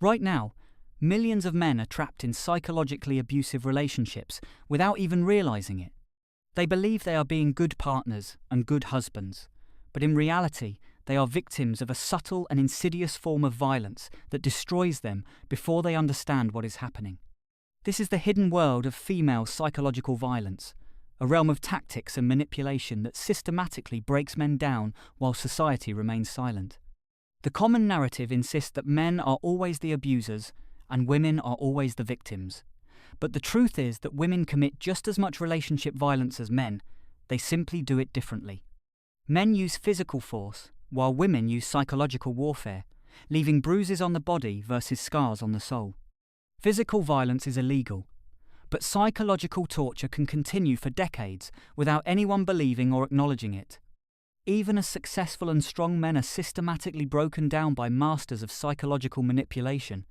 Right now, millions of men are trapped in psychologically abusive relationships without even realizing it. They believe they are being good partners and good husbands, but in reality, they are victims of a subtle and insidious form of violence that destroys them before they understand what is happening. This is the hidden world of female psychological violence, a realm of tactics and manipulation that systematically breaks men down while society remains silent. The common narrative insists that men are always the abusers and women are always the victims. But the truth is that women commit just as much relationship violence as men. They simply do it differently. Men use physical force, while women use psychological warfare, leaving bruises on the body versus scars on the soul. Physical violence is illegal, but psychological torture can continue for decades without anyone believing or acknowledging it. Even as successful and strong men are systematically broken down by masters of psychological manipulation.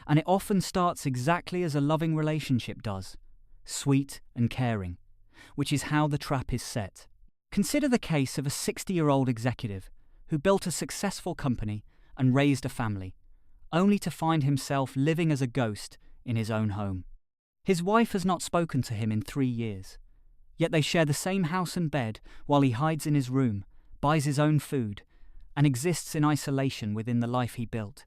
And it often starts exactly as a loving relationship does, sweet and caring, which is how the trap is set. Consider the case of a 60-year-old executive who built a successful company and raised a family, only to find himself living as a ghost in his own home. His wife has not spoken to him in 3 years, yet they share the same house and bed while he hides in his room, buys his own food, and exists in isolation within the life he built.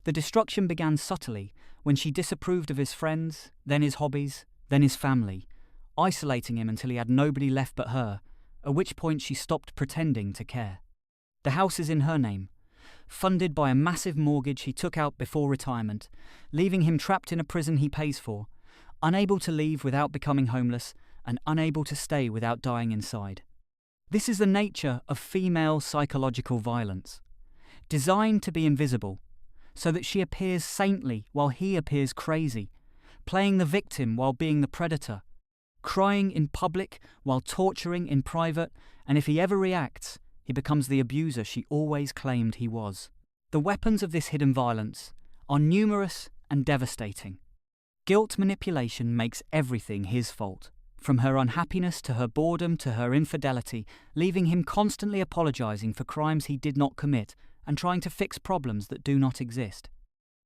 The destruction began subtly when she disapproved of his friends, then his hobbies, then his family, isolating him until he had nobody left but her, at which point she stopped pretending to care. The house is in her name, funded by a massive mortgage he took out before retirement, leaving him trapped in a prison he pays for, unable to leave without becoming homeless, and unable to stay without dying inside. This is the nature of female psychological violence, designed to be invisible, so that she appears saintly while he appears crazy, playing the victim while being the predator, crying in public while torturing in private, and if he ever reacts, he becomes the abuser she always claimed he was. The weapons of this hidden violence are numerous and devastating. Guilt manipulation makes everything his fault, from her unhappiness to her boredom to her infidelity, leaving him constantly apologizing for crimes he did not commit and trying to fix problems that do not exist.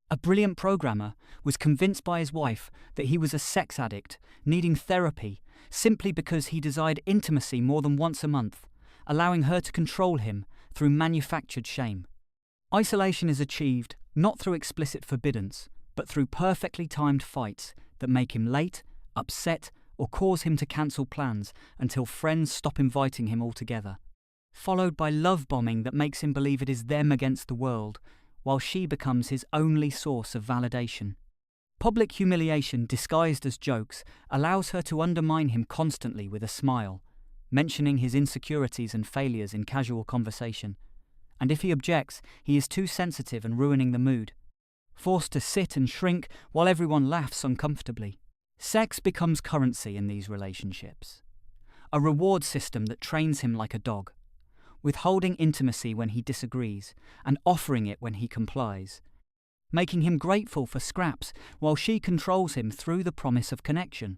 A brilliant programmer was convinced by his wife that he was a sex addict, needing therapy, simply because he desired intimacy more than once a month, allowing her to control him through manufactured shame. Isolation is achieved not through explicit forbiddance, but through perfectly timed fights that make him late, upset, or cause him to cancel plans until friends stop inviting him altogether. Followed by love bombing that makes him believe it is them against the world, while she becomes his only source of validation. Public humiliation disguised as jokes allows her to undermine him constantly with a smile, mentioning his insecurities and failures in casual conversation. And if he objects, he is too sensitive and ruining the mood. Forced to sit and shrink while everyone laughs uncomfortably. Sex becomes currency in these relationships. A reward system that trains him like a dog, withholding intimacy when he disagrees and offering it when he complies, making him grateful for scraps while she controls him through the promise of connection.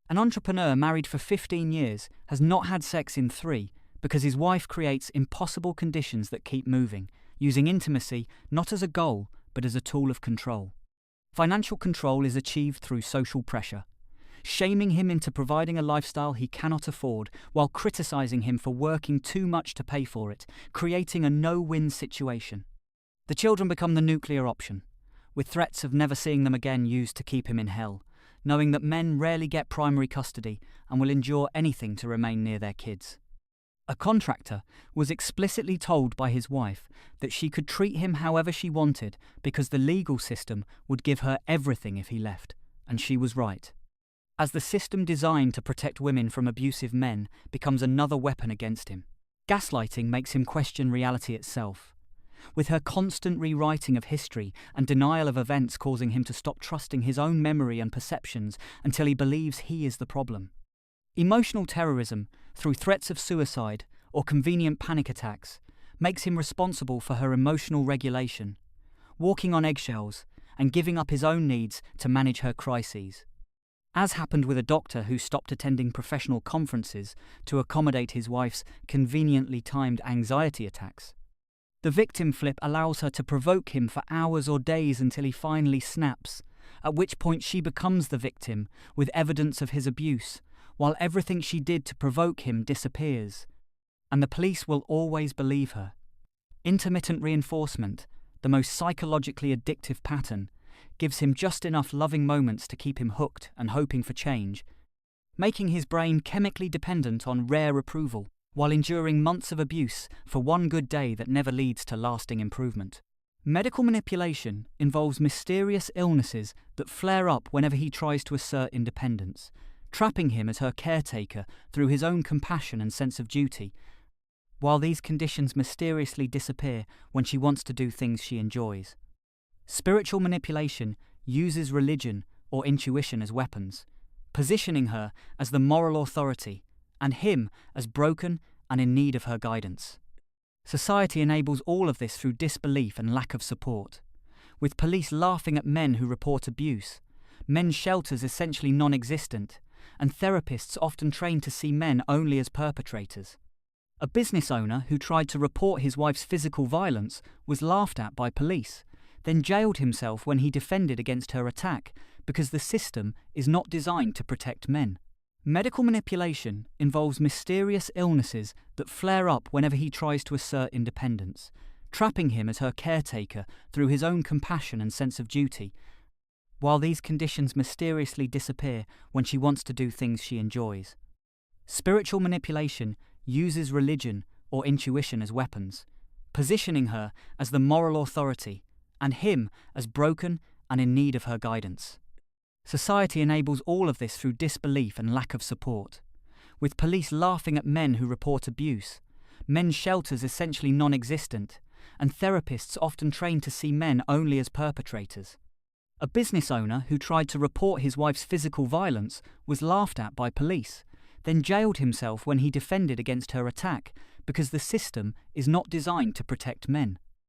An entrepreneur married for 15 years has not had sex in 3 because his wife creates impossible conditions that keep moving, using intimacy not as a goal but as a tool of control. Financial control is achieved through social pressure, shaming him into providing a lifestyle he cannot afford while criticizing him for working too much to pay for it, creating a no-win situation. The children become the nuclear option, with threats of never seeing them again used to keep him in hell, knowing that men rarely get primary custody and will endure anything to remain near their kids. A contractor was explicitly told by his wife that she could treat him however she wanted because the legal system would give her everything if he left, and she was right. As the system designed to protect women from abusive men becomes another weapon against him. Gaslighting makes him question reality itself, with her constant rewriting of history and denial of events causing him to stop trusting his own memory and perceptions until he believes he is the problem. Emotional terrorism, through threats of suicide or convenient panic attacks, makes him responsible for her emotional regulation, walking on eggshells and giving up his own needs to manage her crises. As happened with a doctor who stopped attending professional conferences to accommodate his wife's conveniently timed anxiety attacks. The victim flip allows her to provoke him for hours or days until he finally snaps, at which point she becomes the victim with evidence of his abuse, while everything she did to provoke him disappears. And the police will always believe her. Intermittent reinforcement, the most psychologically addictive pattern, gives him just enough loving moments to keep him hooked and hoping for change, making his brain chemically dependent on rare approval, while enduring months of abuse for one good day that never leads to lasting improvement. Medical manipulation involves mysterious illnesses that flare up whenever he tries to assert independence, trapping him as her caretaker through his own compassion and sense of duty, while these conditions mysteriously disappear when she wants to do things she enjoys. Spiritual manipulation uses religion or intuition as weapons, positioning her as the moral authority and him as broken and in need of her guidance. Society enables all of this through disbelief and lack of support, with police laughing at men who report abuse, men's shelters essentially non-existent, and therapists often trained to see men only as perpetrators. A business owner who tried to report his wife's physical violence was laughed at by police, then jailed himself when he defended against her attack because the system is not designed to protect men. Medical manipulation involves mysterious illnesses that flare up whenever he tries to assert independence, trapping him as her caretaker through his own compassion and sense of duty, while these conditions mysteriously disappear when she wants to do things she enjoys. Spiritual manipulation uses religion or intuition as weapons, positioning her as the moral authority and him as broken and in need of her guidance. Society enables all of this through disbelief and lack of support, with police laughing at men who report abuse, men's shelters essentially non-existent, and therapists often trained to see men only as perpetrators. A business owner who tried to report his wife's physical violence was laughed at by police, then jailed himself when he defended against her attack because the system is not designed to protect men.